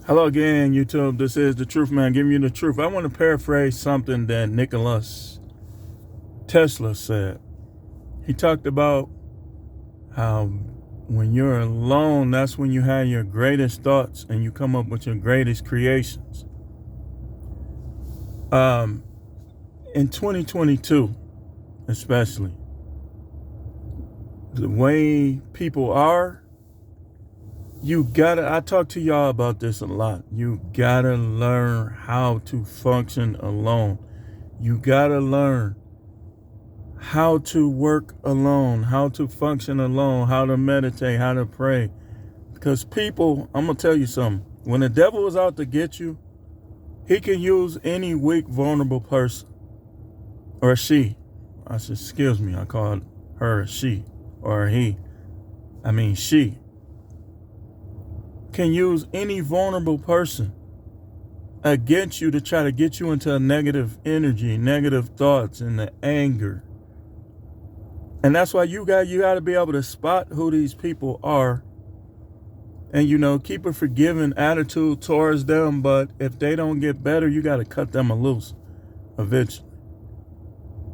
Hello again, YouTube. This is the Truth Man giving you the truth. I want to paraphrase something that Nikola Tesla said. He talked about how when you're alone, that's when you have your greatest thoughts and you come up with your greatest creations. In 2022, especially, the way people are, I talk to y'all about this a lot. You gotta learn how to function alone. You gotta learn how to work alone, how to function alone, how to meditate, how to pray. Because people, I'm gonna tell you something. When the devil is out to get you, he can use any weak, vulnerable person. Or she. Excuse me, I called her a she or a he. She can use any vulnerable person against you to try to get you into a negative energy, negative thoughts, and the anger. And that's why you got to be able to spot who these people are and, keep a forgiving attitude towards them. But if they don't get better, you got to cut them loose eventually.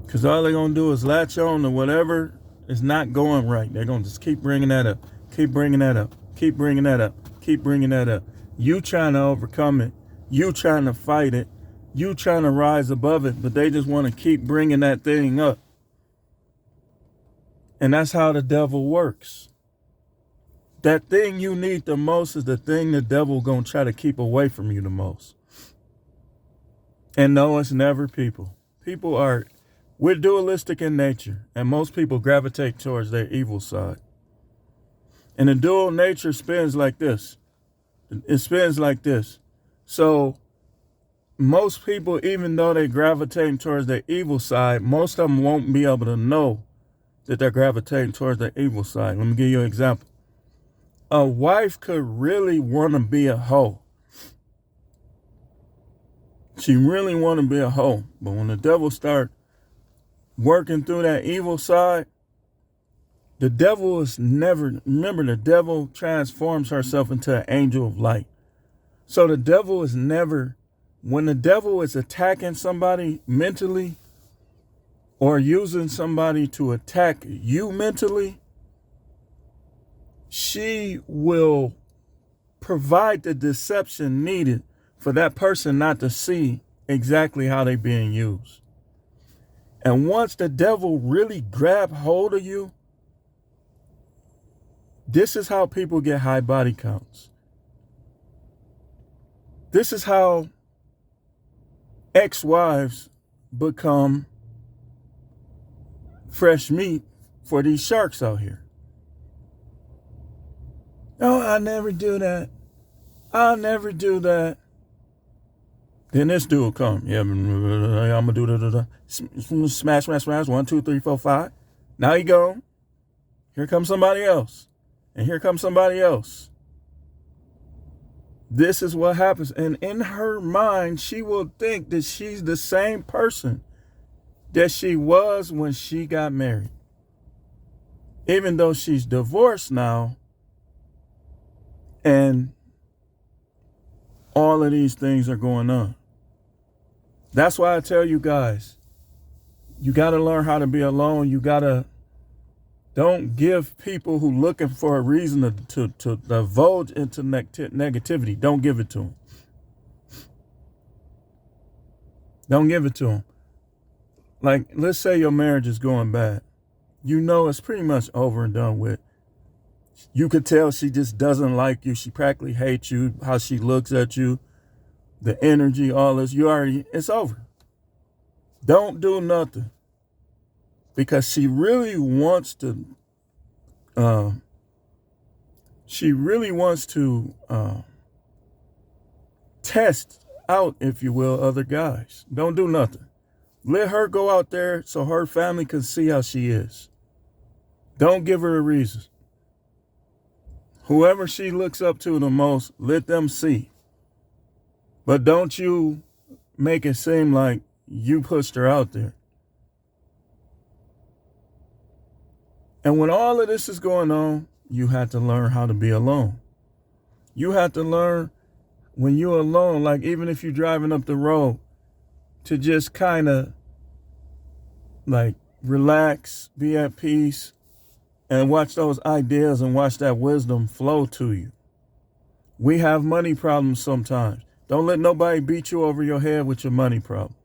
Because all they're going to do is latch on to whatever is not going right. They're going to just keep bringing that up, keep bringing that up, keep bringing that up, keep bringing that up. You trying to overcome it. You trying to fight it. You trying to rise above it. But they just want to keep bringing that thing up. And that's how the devil works. That thing you need the most is the thing the devil going to try to keep away from you the most. And no, it's never people. We're dualistic in nature, and most people gravitate towards their evil side. And the dual nature spins like this. It spins like this. So most people, even though they gravitate towards their evil side, most of them won't be able to know that they're gravitating towards their evil side. Let me give you an example. A wife could really want to be a hoe. She really want to be a hoe. But when the devil starts working through that evil side, the devil transforms herself into an angel of light. So the devil is never, when the devil is attacking somebody mentally or using somebody to attack you mentally, she will provide the deception needed for that person not to see exactly how they're being used. And once the devil really grab hold of you, this is how people get high body counts. This is how ex-wives become fresh meat for these sharks out here. Oh, I'll never do that. I'll never do that. Then this dude will come. Yeah, I'm going to do that. Smash. 1, 2, 3, 4, 5. Now he gone. Here comes somebody else. And here comes somebody else. This is what happens. And in her mind, she will think that she's the same person that she was when she got married. Even though she's divorced now, and all of these things are going on. That's why I tell you guys, you got to learn how to be alone. Don't give people who looking for a reason to divulge into negativity. Don't give it to them. Don't give it to them. Like, let's say your marriage is going bad. It's pretty much over and done with. You could tell she just doesn't like you. She practically hates you, how she looks at you, the energy, all this. It's over. Don't do nothing. Because she really wants to test out, if you will, other guys. Don't do nothing. Let her go out there so her family can see how she is. Don't give her a reason. Whoever she looks up to the most, let them see. But don't you make it seem like you pushed her out there. And when all of this is going on, you have to learn how to be alone. You have to learn when you're alone, like even if you're driving up the road, to just kind of like relax, be at peace, and watch those ideas and watch that wisdom flow to you. We have money problems sometimes. Don't let nobody beat you over your head with your money problem.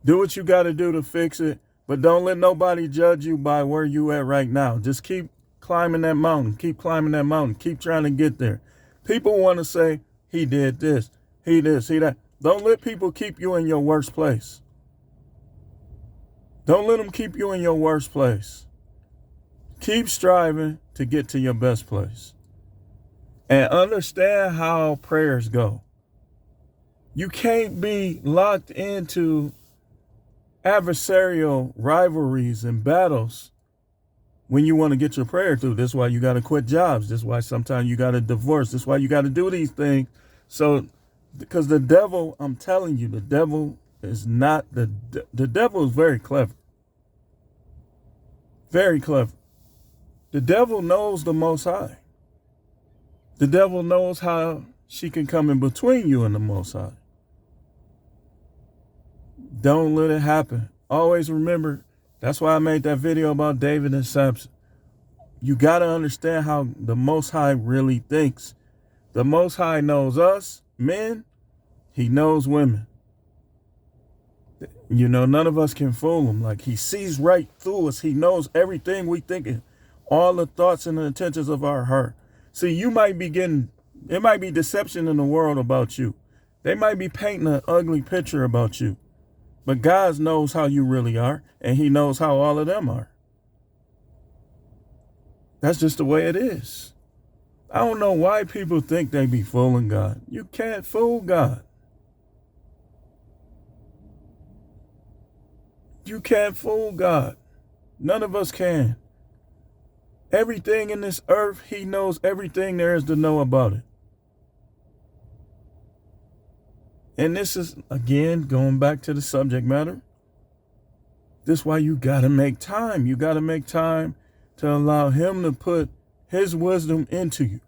Do what you got to do to fix it, but don't let nobody judge you by where you at right now. Just keep climbing that mountain. Keep climbing that mountain. Keep trying to get there. People want to say, he did this, he that. Don't let people keep you in your worst place. Don't let them keep you in your worst place. Keep striving to get to your best place. And understand how prayers go. You can't be locked into adversarial rivalries and battles when you want to get your prayer through. That's why you got to quit jobs. That's why sometimes you got to divorce. That's why you got to do these things. So, because the devil, I'm telling you, the devil is not, the devil is very clever. Very clever. The devil knows the Most High. The devil knows how she can come in between you and the Most High. Don't let it happen. Always remember, that's why I made that video about David and Samson. You got to understand how the Most High really thinks. The Most High knows us, men. He knows women. You know, none of us can fool him. Like, he sees right through us. He knows everything we think, all the thoughts and the intentions of our heart. See, you might be getting, it might be deception in the world about you. They might be painting an ugly picture about you. But God knows how you really are, and he knows how all of them are. That's just the way it is. I don't know why people think they be fooling God. You can't fool God. You can't fool God. None of us can. Everything in this earth, he knows everything there is to know about it. And this is, again, going back to the subject matter. This is why you got to make time. You got to make time to allow him to put his wisdom into you.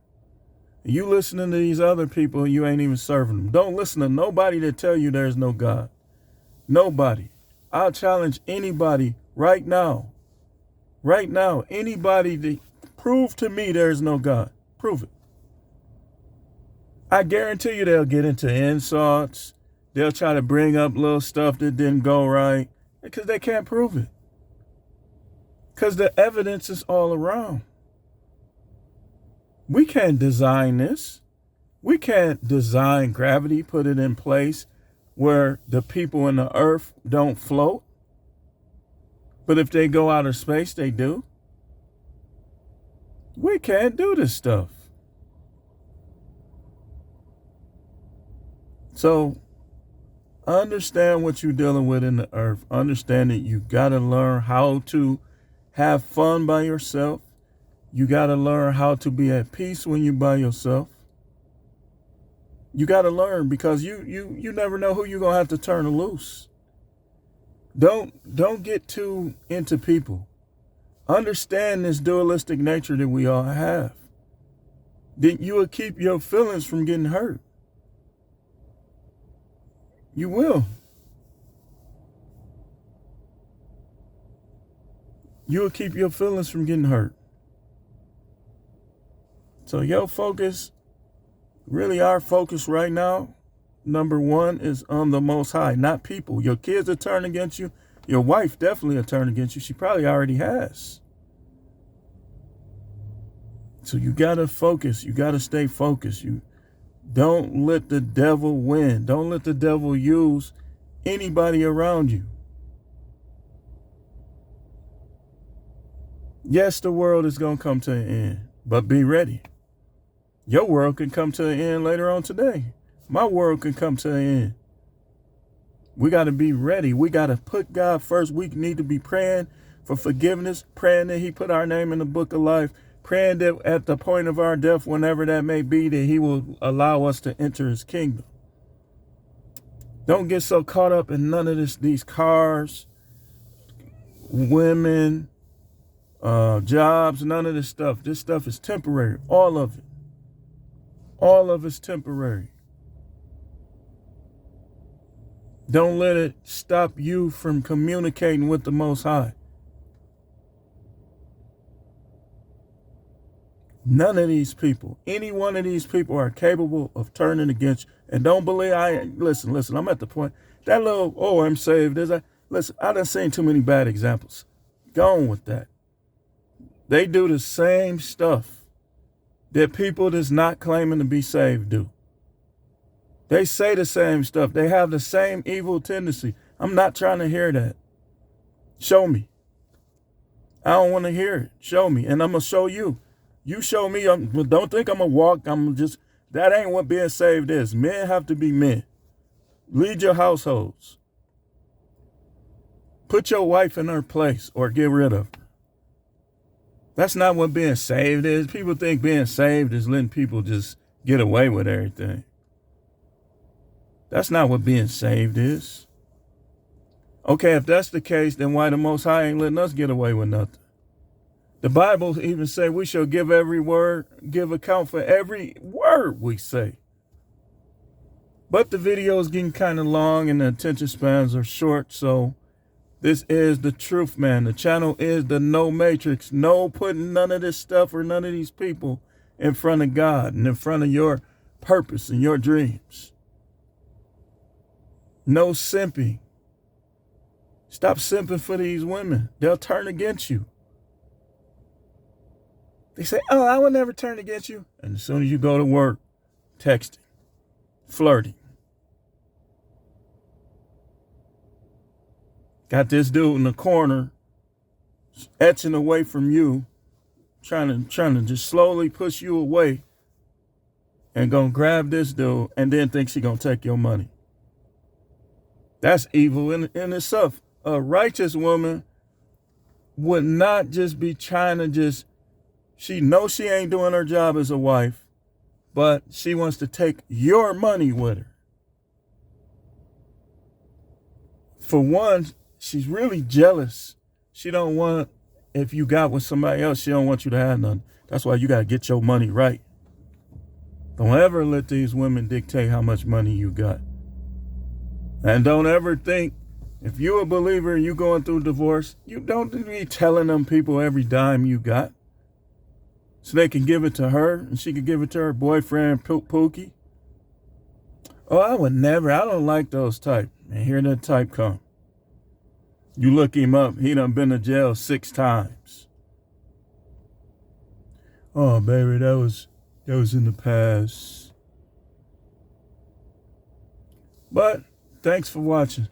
You listening to these other people, you ain't even serving them. Don't listen to nobody that tell you there's no God. Nobody. I'll challenge anybody right now. Right now, anybody to prove to me there's no God. Prove it. I guarantee you they'll get into insults. They'll try to bring up little stuff that didn't go right because they can't prove it. Because the evidence is all around. We can't design this. We can't design gravity, put it in place where the people in the earth don't float. But if they go outer space, they do. We can't do this stuff. So understand what you're dealing with in the earth. Understand that you got to learn how to have fun by yourself. You got to learn how to be at peace when you're by yourself. You got to learn because you never know who you're going to have to turn loose. Don't get too into people. Understand this dualistic nature that we all have. Then you will keep your feelings from getting hurt. You will. You will keep your feelings from getting hurt. So your focus, really our focus right now, number one is on the Most High, not people. Your kids will turn against you. Your wife definitely will turn against you. She probably already has. So you got to focus. You got to stay focused. You don't let the devil win. Don't let the devil use anybody around you. Yes, the world is going to come to an end, but be ready. Your world can come to an end later on today. My world can come to an end. We got to be ready. We got to put God first. We need to be praying for forgiveness, praying that he put our name in the book of life, praying that at the point of our death, whenever that may be, that he will allow us to enter his kingdom. Don't get so caught up in none of these cars, women, jobs, none of this stuff. This stuff is temporary. All of it. All of it's temporary. Don't let it stop you from communicating with the Most High. None of these people, any one of these people are capable of turning against you. And don't believe listen, I'm at the point. That little, oh, I'm saved. Listen, I done seen too many bad examples. Go on with that. They do the same stuff that people that's not claiming to be saved do. They say the same stuff. They have the same evil tendency. I'm not trying to hear that. Show me. I don't want to hear it. Show me. And I'm going to show you. You show me. Don't think I'm going to walk. That ain't what being saved is. Men have to be men. Lead your households. Put your wife in her place or get rid of her. That's not what being saved is. People think being saved is letting people just get away with everything. That's not what being saved is. Okay, if that's the case, then why the Most High ain't letting us get away with nothing? The Bible even say we shall give account for every word we say. But the video is getting kind of long and the attention spans are short, so this is the truth, man. The channel is the No Matrix. No putting none of this stuff or none of these people in front of God and in front of your purpose and your dreams. No simping. Stop simping for these women. They'll turn against you. They say, oh, I will never turn against you. And as soon as you go to work, texting, flirting. Got this dude in the corner, etching away from you, trying to just slowly push you away and gonna grab this dude and then thinks he gonna take your money. That's evil in itself. A righteous woman would not just be trying to she knows she ain't doing her job as a wife, but she wants to take your money with her. For one, she's really jealous. She don't want, if you got with somebody else, she don't want you to have nothing. That's why you got to get your money right. Don't ever let these women dictate how much money you got. And don't ever think, if you're a believer and you going through divorce, you don't be telling them people every dime you got. So they can give it to her and she can give it to her boyfriend, Pookie. Oh, I would never. I don't like those type. And here that type come. You look him up. He done been to jail 6 times. Oh, baby, that was in the past. But thanks for watching.